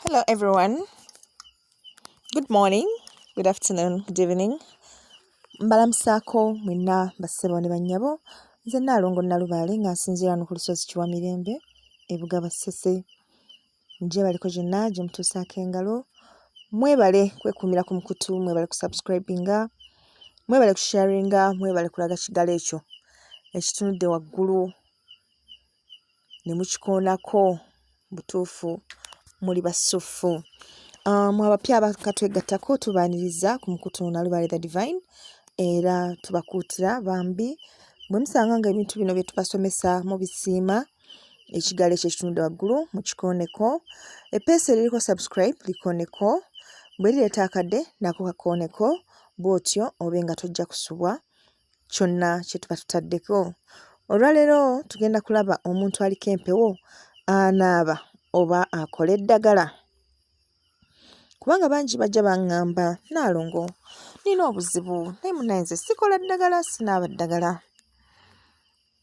Hello, everyone. Good morning, good afternoon, good evening. Mbalamusako mwenna bassebo ne bannyabo. Nze Nnaalongo Nnalubaale nga nsinziira wano ku lusozi Kiwamirembe ebuga Basese. Nje baliko gyonna gye mutuusaako engalo. Mwebale kwekuumira ku mukutu, mwebale kusubscribinga, mwebale kusharinga, mwebale kulaga kiggala ekyo ekitunudde waggulu ne mukikoonako butuufu muli basuffu. Abapya abakatwegattako tubaaniriza ku mukutu Nnalubaale the Divine era tubakuutira bambi bwe musanga nga ebintu bino bye tubasomesa mubisiima ekiggala ekyo ekitunudde waggulu mukikooneko, eppeesa eririko subscribe likooneko, bwe lireeta akadde nako kakooneko, bw'otyo obe nga tojja kusubwa kyonna kye tuba tutaddeko. Olwaleero tugenda kulaba omuntu aliko empewo anaaba oba akola eddagala. Kubanga bangi bajja baŋŋamba, Nnaalongo, nina obuzibu naye munnange nze sikola ddagala, sinaaba ddagala.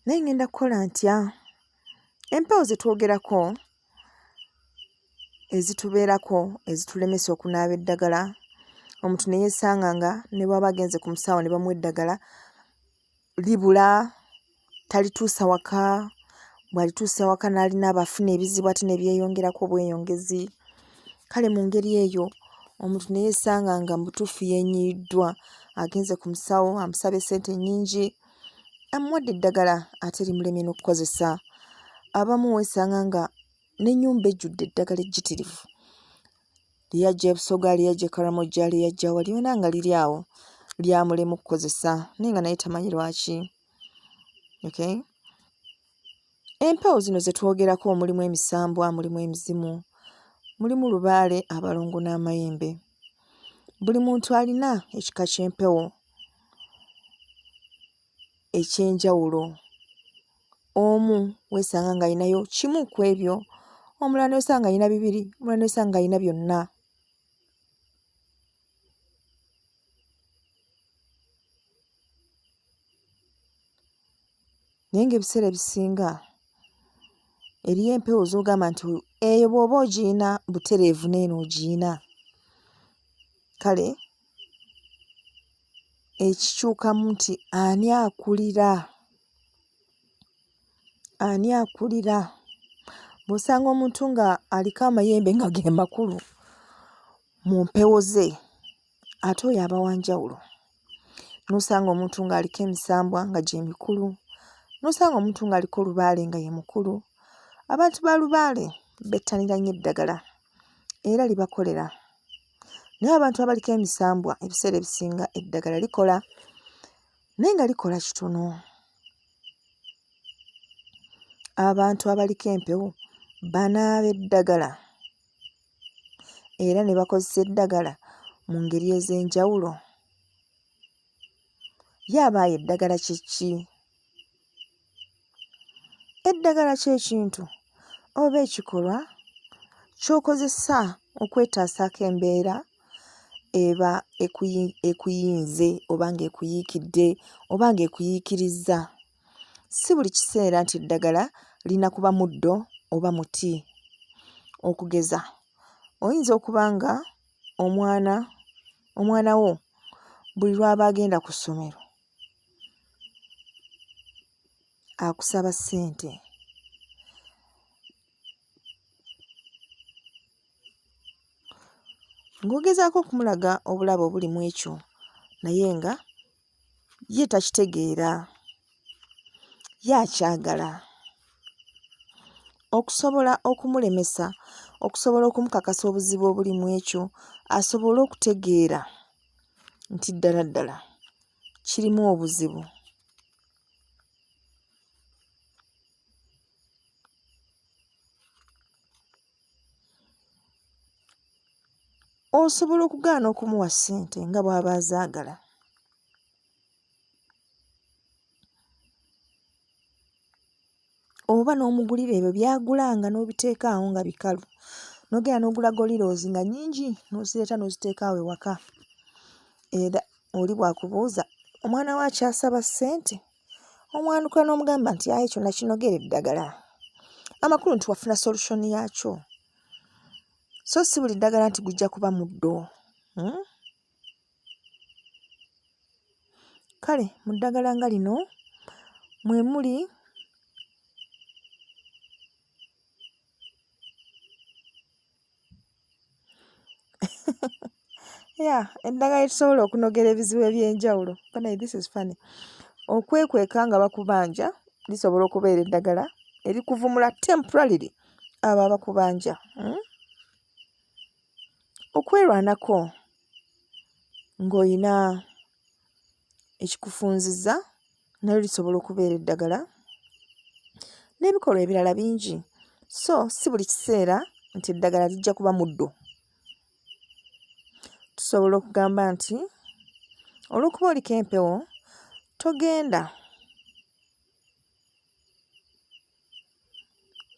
Naye ngenda kukola ntya? Empewo ze twogerako ezitubeerako ezitulemesa okunaaba eddagala, omuntu ne yeesanga nga ne bw'aba agenze ku musawo ne bamuwa eddagala libula, talituusa waka, bw'alituusa waka n'alinaaba afuna ebizibu ate ne byeyongerako obweyongezi. Kale mu ngeri eyo omuntu ne yeesanga nga mu butuufu yeenyiyiddwa, agenze ku musawo amusabye ssente nnyingi, amuwadde eddagala ate limulemye n'okkozesa. Abamu weesanga nga n'ennyumba ejjudde eddagala ejjitirivu ly'aggya e Busoga, ly'aggya e Karamoja, ly'aggya wa lyonna nga liri awo lyamulema okukozesa naye nga naye tamanyi lwaki. Okay? Empewo zino ze twogerako mulimu emisambwa, mulimu emizimu, mulimu lubaale, abalongo n'amayembe. Buli muntu alina ekika ky'empewo eky'enjawulo. Omu weesanga ng'alinayo kimu ku ebyo, omulala n'osanga alina bibiri, omulala n'osanga alina byonna. Naye ng'ebiseera ebisinga eriyo empewo z'ogamba nti eyo bw'oba ogiyina butereevu n'eno ogiyina. Kale ekikyukamu nti ani akulira? Ani akulira? Bw'osanga omuntu nga aliko amayembe nga ge makulu mu mpewo ze, ate oyo aba wa njawulo. N'osanga omuntu ng'aliko emisambwa nga gye mikulu, n'osanga omuntu ng'aliko olubaale nga ye mukulu. Abantu ba lubaale bettanira nnyo eddagala era libakolera. Naye abantu abaliko emisambwa ebiseera ebisinga eddagala likola naye nga likola kitono. Abantu abaliko empewo banaaba eddagala era ne bakozesa eddagala mu ngeri ez'enjawulo. Yabaayo eddagala kye ki? Eddagala ky'ekintu oba ekikolwa ky'okozesa okwetaasaako embeera eba ekuyinze oba ng'ekuyiikidde oba ng'ekuyiikirizza. Si buli kiseera nti eddagala lina kuba muddo oba muti. Okugeza, oyinza okuba nga omwana wo buli lw'aba agenda ku ssomero akusaba ssente. Ng'ogezaako okumulaga obulabe obuli mu ekyo naye nga ye takitegeera, ye akyagala. Okusobola okumulemesa, okusobola okumukakasa obuzibu obuli mu ekyo, asobole okutegeera nti ddala ddala kirimu obuzibu. Osobola okugaana okumuwa ssente nga bw'aba azaagala. Oba n'omugulira ebyo by'agulanga n'obiteeka awo nga bikalu. N'ogenda n'ogula goliroozi nga nnyingi n'ozireeta n'oziteeka awo ewaka. Era oli bw'akubuuza omwana we akyasaba ssente, omwanukula n'omugamba nti ayi ekyo nakinogera eddagala. Amakulu nti wafuna solution yaakyo. so si buli ddagala nti gujja kuba muddo. Kale mu ddagala nga lino mwe muli eddagala litusobola okunogera ebizibu eby'enjawulo. This is funny. Okwekweka nga bakubanja lisobola okubeera eddagala erikuvumula temporarily abo abakubanja. Okwerwanako ng'olina ekikufunziza nalyo lisobola okubeera eddagala, n'ebikolwa ebirala bingi. So si buli kiseera nti eddagala lijja kuba muddo. Tusobola okugamba nti olw'okuba oliko empewo togenda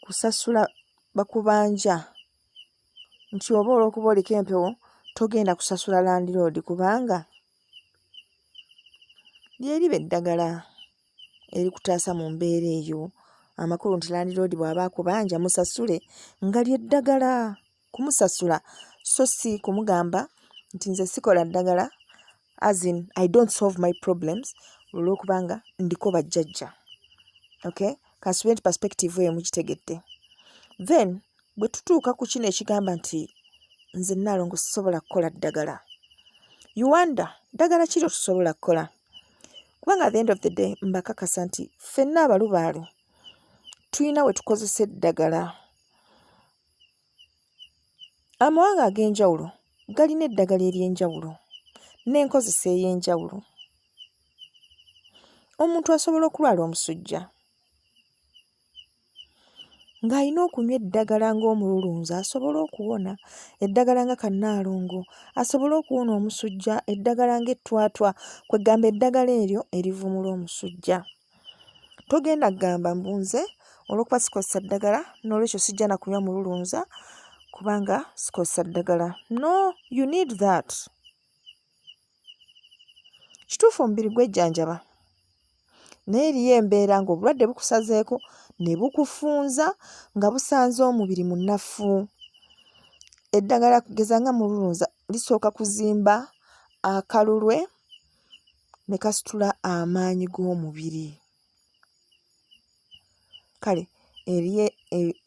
kusasula bakubanja, nti oba olw'okuba oliko empewo togenda kusasula landiroodi kubanga lyeriba eddagala erikutaasa mu mbeera eyo. Amakulu nti landiroodi bw'aba akubanja musasule nga lyeddagala kumusasula, so si kumugamba nti nze sikola ddagala as in I don't solve my problems olw'okubanga ndiko bajjajja. Okay? Kasube nti perspective eyo mugitegedde. Then bwe tutuuka ku kino ekigamba nti nze Nnaalongo sisobola kukola ddagala. You wonder, ddagala ki tusobola kukola? Kubanga at the end of the day mbakakasa nti ffenna abalubaale tulina we tukozesa eddagala. Amawanga ag'enjawulo galina eddagala ery'enjawulo n'enkozesa ey'enjawulo. Omuntu asobola okulwala omusujja ng'alina okunywa eddagala ng'omululunza asobola okuwona, eddagala nga Kannaalongo asobola okuwona omusujja, eddagala ng'ettwatwa kwegamba eddagala eryo erivumula omusujja. Togenda kugamba mbunze olw'okuba sikozesa ddagala n'olwekyo sijja na kunywa mululunza kubanga sikozesa ddagala. No, you need that. Kituufu omubiri gwejjanjaba, naye eriyo embeera ng'obulwadde bukusazeeko ne bukufunza nga busanze omubiri munafu. Eddagala kugeza nga mululunza lisooka kuzimba akalulwe ne kasitula amaanyi g'omubiri. Kale eriyo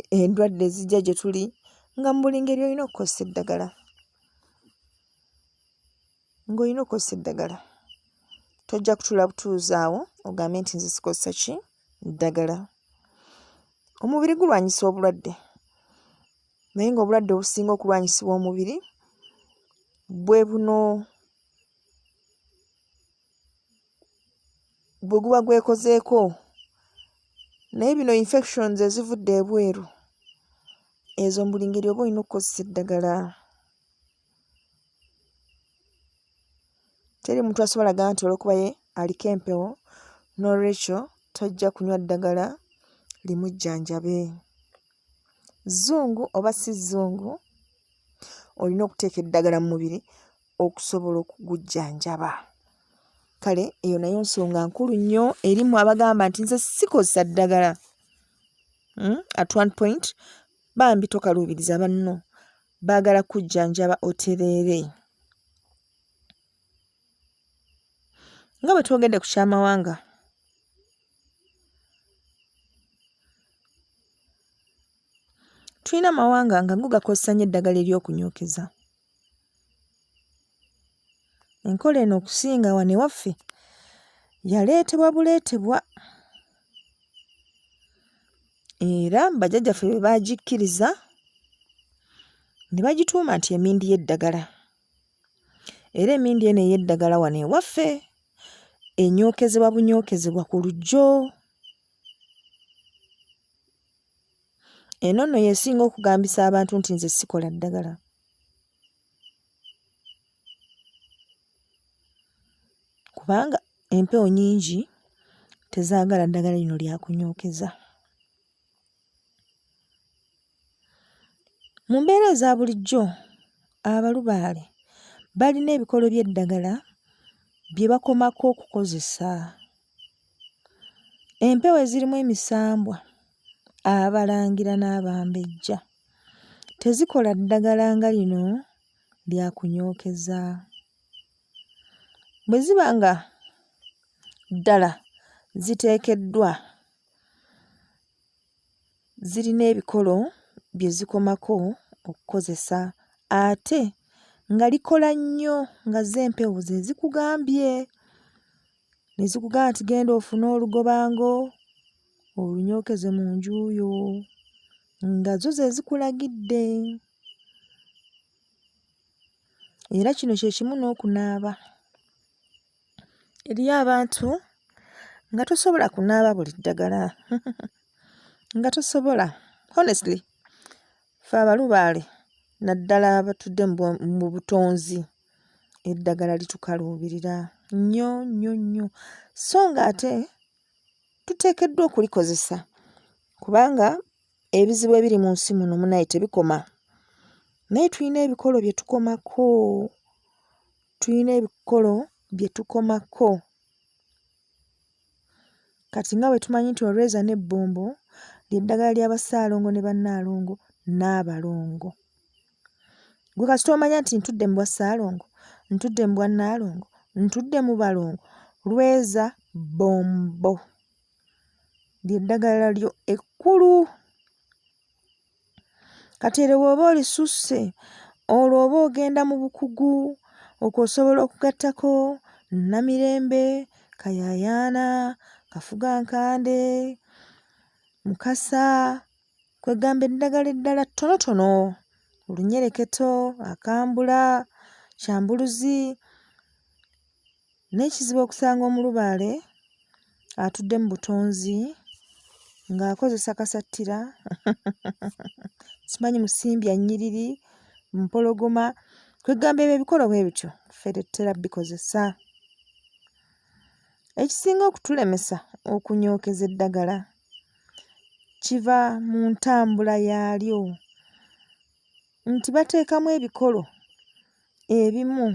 endwadde ezijja gye tuli nga mu buli ngeri olina okukozesa eddagala. Ng'olina okukozesa eddagala. Tojja kutuula butuuzi awo ogambe nti nze sikozesa ki? Ddagala. Omubiri gulwanyisa obulwadde, naye ng'obulwadde obusinga okulwanyisibwa omubiri bwe buno bwe guba gwekozeeko. Naye bino infections ezivudde ebweru, ezo mu buli ngeri oba olina okukozesa eddagala. Teri muntu asobola gamba nti olw'okuba ye aliko empewo n'olwekyo tajja kunywa ddagala limujjanjabe. Zzungu oba si zzungu, olina okuteeka eddagala mu mubiri okusobola okugujjanjaba. Kale eyo nayo nsonga nkulu nnyo erimu abagamba nti nze sikozesa ddagala. At one point bambi tokaluubiriza banno, baagala kujjanjaba otereere. Nga bwe twogedde ku kyamawanga, tulina amawanga nga go gakozesa nnyo eddagala ery'okunyookeza. Enkola eno okusinga wano ewaffe yaleetebwa buleetebwa, era bajjajjaffe be baagikkiriza ne bagituuma nti emindi y'eddagala. Era emindi eno ey'eddagala wano ewaffe enyookezebwa bunyookezebwa ku lugyo. Eno nno yesinga okugambisa abantu nti nze sikola ddagala. Kubanga empewo nnyingi tezaagala ddagala lino lya kunyookeza. Mu mbeera eza bulijjo abalubaale balina ebikolo by'eddagala bye bakomako okukozesa. Empewo ezirimu emisambwa, abalangira n'abambejja tezikola ddagala nga lino lya kunyookeza. Bwe ziba nga ddala ziteekeddwa zirina ebikolo bye zikomako okukozesa, ate nga likola nnyo nga z'empewo ze zikugambye. Ne zikugamba nti genda ofune olugobango olunyookeze mu nju yo, nga zo ze zikulagidde. Era kino kye kimu n'okunaaba. Eriyo abantu nga tosobola kunaaba buli ddagala nga tosobola. Honestly, ffe abalubaale naddala abatudde mu butonzi, eddagala litukaluubirira nnyo nnyo nnyo, so ng'ate tuteekeddwa okulikozesa kubanga ebizibu ebiri mu nsi muno munaye tebikoma. Naye tulina ebikolo bye tukomako, tulina ebikolo bye tukomako. Kati nga bwe tumanyi nti olweza n'ebbombo ly'eddagala ly'abassaalongo ne bannaalongo n'abalongo. Gwe kasita omanya nti ntudde mu bwassaalongo, ntudde mu bwannaalongo, ntudde mu balongo, lweza bbombo ly'eddagala lyo ekkulu. Kati eryo bw'oba olisusse, olwo oba ogenda mu bukugu, okwo osobola okugattako Namirembe, Kayaayaana, Kafugankande, Mukasa, kwegamba eddagala eddala ttonotono, Olunyereketo, Akambula, Kyambuluzi. N'ekizibu okusanga omulubaale atudde mu butonzi ng'akozesa kasattira simanyi musimbya nnyiriri, mpologoma, kwegamba ebyo ebikolo bwe bityo ffe tetutera bikozesa. Ekisinga okutulemesa okunyookeza eddagala kiva mu ntambula yaalyo, nti bateekamu ebikolo ebimu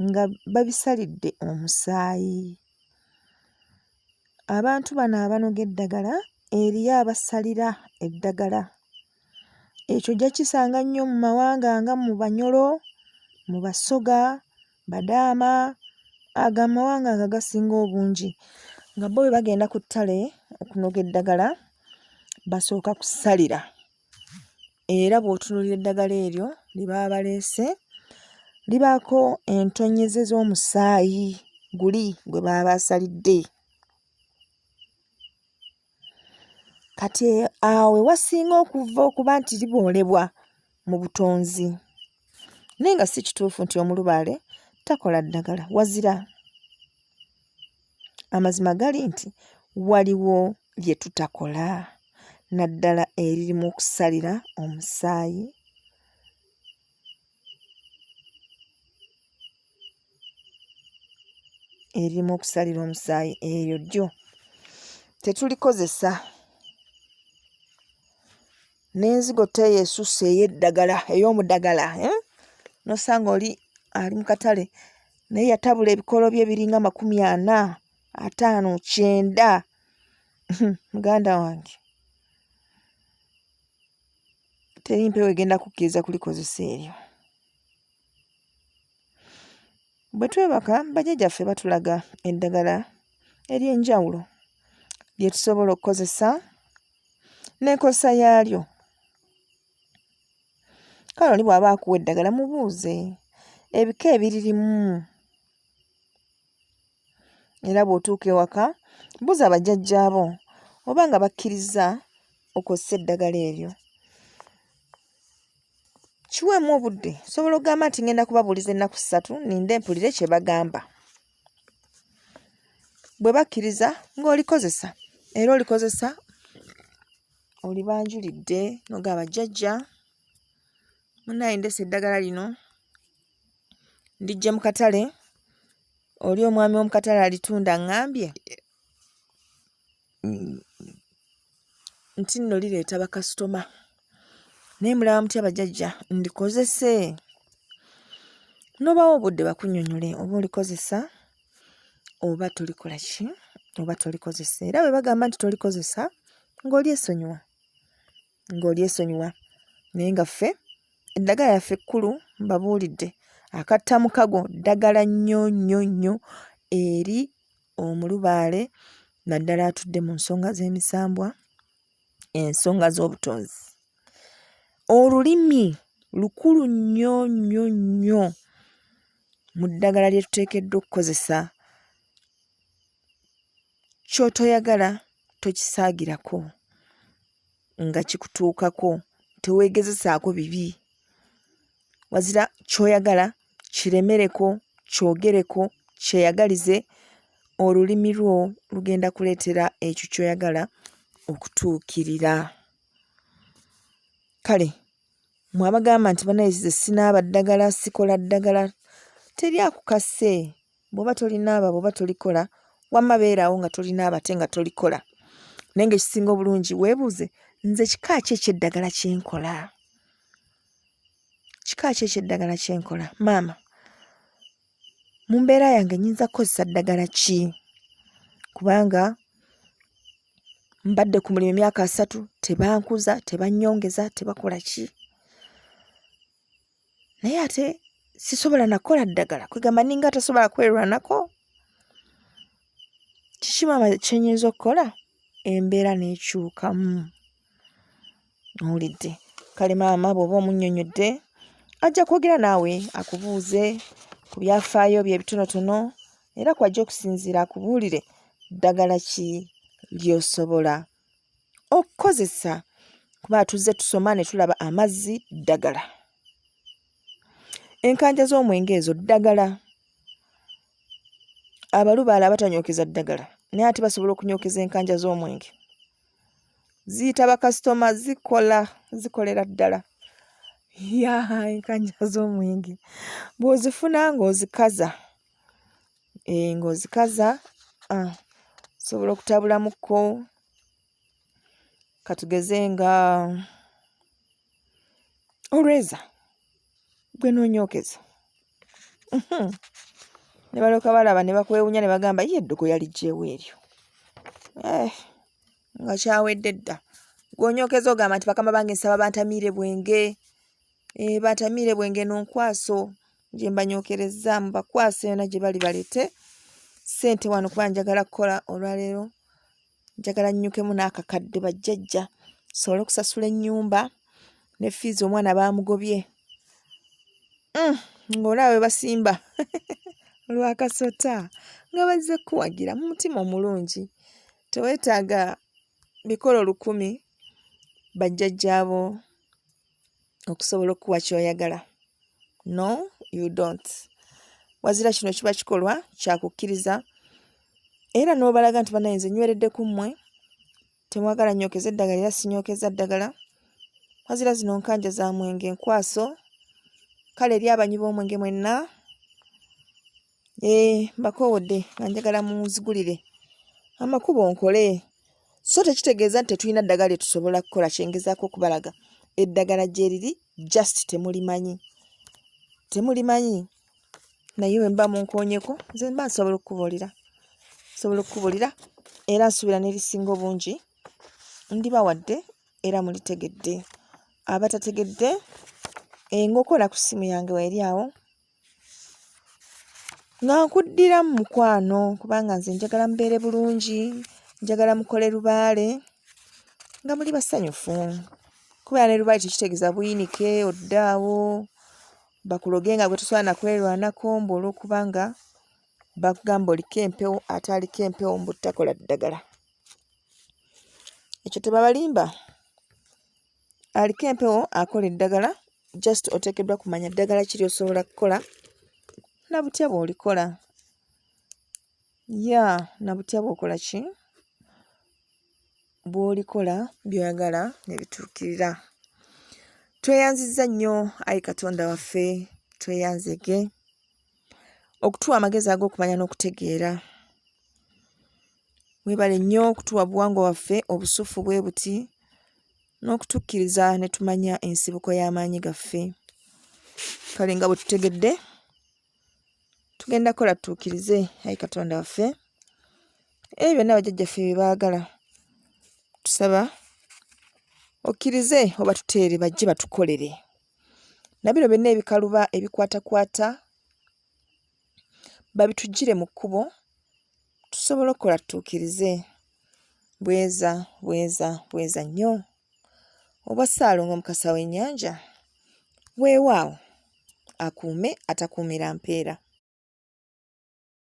nga babisalidde omusaayi. Abantu bano abanoga eddagala eriyo abasalira eddagala. Ekyo ojja kisanga nnyo mu mawanga nga mu Banyoro, mu Basoga, Badaama, ago amawanga ago agasinga obungi, nga bo bwe bagenda ku ttale okunoga eddagala basooka kusalira. Era bw'otunuulira eddagala eryo lye baba baleese, libaako entonnyeze z'omusaayi guli gwe baba basalidde. Kati awo ewasinga okuva okuba nti liboolebwa mu butonzi. Naye nga si kituufu nti omulubaale takola ddagala, wazira. Amazima gali nti waliwo lye tutakola, naddala eririmu okusalira omusaayi. Eririmu okusalira omusaayi, eryo ddyo tetulikozesa. N'enzigo teyeesusse ey'eddagala, ey'omudagala, n'osanga oli ali mu katale naye yatabula ebikolo bye biringa 40, 50, 90. Muganda wange, teri mpewo egenda kukkiriza kulikozesa eryo. Bwe twebaka bajjajjaffe batulaga eddagala ery'enjawulo lye tusobola okukozesa n'enkozesa yaalyo. Kale oli bw'aba akuwa eddagala mubuuze ebika ebiririmu. Era bw'otuuka ewaka buuza bajjajjaabo oba nga bakkiriza okozesa eddagala eryo. Kiweemu obudde, osobola okugamba nti ngenda kubabuuliza ennaku 3 ninde mpulire kye bagamba. Bwe bakkiriza ng'olikozesa era olikozesa olibanjulidde n'ogamba bajjajja, munnaye ndeese eddagala lino ndiggye mu katale, oli omwami w'omu katale alitunda ngambye nti nno lireeta bakasitoma. Naye mulaba mutya bajjajja ndikozese? N'obawo obudde bakunnyonnyole oba olikozesa oba tolikola ki, oba tolikozesa. Era bwe bagamba nti tolikozesa ng'oli esonyiwa, naye nga ffe eddagala yaffe ekkulu mbabuulidde akatta mukago ddagala nnyo nnyo nnyo eri omulubaale naddala atudde mu nsonga z'emisambwa, ensonga z'obutonzi. Olulimi lukulu nnyo nnyo nnyo mu ddagala lye tuteekeddwa okukozesa. Ky'otoyagala tokisaagirako nga kikutuukako, teweegezesaako bibi. Wazira ky'oyagala kiremereko, kyogereko, kyeyagalize, olulimi lwo lugenda kuleetera ekyo ky'oyagala okutuukirira. Kale, mwabagamba nti banayizize sinaaba ddagala, sikola ddagala, teri akukase. Bw'oba tolinaaba, bw'oba tolikola, wamma beeraawo nga tolinaaba ate nga tolikola. Naye ng'ekisinga obulungi weebuuze, nze kika ki eky'eddagala kye nkola? Kika ki eky'eddagala kye nkola? Maama, mu mbeera yange nnyinza kukozesa ddagala ki? Kubanga mbadde ku mulimu emyaka 3, tebankuza, tebannyongeza, tebakola ki? Naye ate sisobola nakola ddagala, kwegamba ninga atasobola kwerwanako. Kiki maama kye nnyinza okukola? Embeera n'ekyukamu. Owulidde? Kale maama bw'oba omunnyonnyodde ajja kwogera naawe akubuuze ku byafaayo bye bitonotono era kw'ajja okusinziira akubuulire ddagala ki ly'osobola okukozesa. Kuba tuzze tusoma ne tulaba amazzi ddagala. Enkanja z'omwenge ezo ddagala. Abalubaale abatanyokeza ddagala naye ate basobola okunyokeza enkanja z'omwenge. Ziyita bakasitoma, zikolera ddala. Enkanja z'omwenge bw'ozifuna ng'ozikaza, ng'ozikaza sobola okutabulamuko, katugeze nga olweza gwe noonyokeza. Ne balyoka balaba ne bakwewunya ne bagamba ye eddogo yaliggyeewo eryo. Nga kyawedde dda. Gw'onyokeza ogamba nti bakama bange nsaba bantamiire bwenge. Bantamiire bwenge n'onkwaso gye mbanyokereza, mubakwase yonna gye bali baleete ssente wano kuba njagala kukola olwaleero. Njagala nnyukemu n'akakadde bajjajja sobole okusasula ennyumba ne fiizi omwana baamugobye. Ng'olaba we basimba lwakasota nga bazze kuwagira mu mutima omulungi. Teweetaaga bikolo 100 bajjajjaabo okusobola okuwa ky'oyagala. No, you don't. Wazira kino kiba kikolwa kyakukkiriza era n'obalaga nti bannange nze nyweredde ku mmwe, temwagala nnyokeza eddagala era sinyookeza ddagala. Wazira zino nkanja za mwenge nkwaso. Kale eri abanywi b'omwenge mwenna mbakoowodde nga njagala muzigulire amakubo nkole. So tekitegeeza nti tetulina ddagala lye tusobola kukola. Kyengezaako okubalaga eddagala gye liri just temulimanyi. Naye bwe mba munkoonyeko nze mba nsobola okukubuulira era nsuubira n'erisinga obungi ndibawadde era mulitegedde. Abatategedde ng'okola ku ssimu yange weeri awo nga nkuddira mu mukwano kubanga nze njagala mubeere bulungi, njagala mukole lubaale nga muli basanyufu. Kubeera ne lubaale tekitegeeza buyinike oddaawo bakuloge nga gwe tosobola na kwerwanako mbu olw'okubanga bakugamba oliko empewo ate aliko empewo mbu takola ddagala. Ekyo tebabalimba. Aliko empewo akola eddagala, just oteekeddwa kumanya ddagala ki ly'osobola kukola na butya bw'olikola. Na butya bw'okola ki? Bw'olikola by'oyagala ne bituukirira. Tweyanzizza nnyo Ayi Katonda waffe, tweyanzege okutuwa amagezi ag'okumanya n'okutegeera. Weebale nnyo okutuwa buwangwa waffe obusufu bwe buti n'okutukkiriza ne tumanya ensibuko y'amaanyi gaffe. Kale nga bwe tutegedde tugenda kukola tutuukirize Ayi Katonda waffe ebyo byonna bajjajjaffe bye baagala. Tusaba okkirize oba tuteere bajje batukolere. Na bino byonna ebikaluba ebikwatakwata babitugire mu kkubo tusobole okukola tutuukirize. Bweza bweza nnyo. Obwa Ssaalongo Mukasa w'ennyanja weewaawo akuume atakuumira mpeera.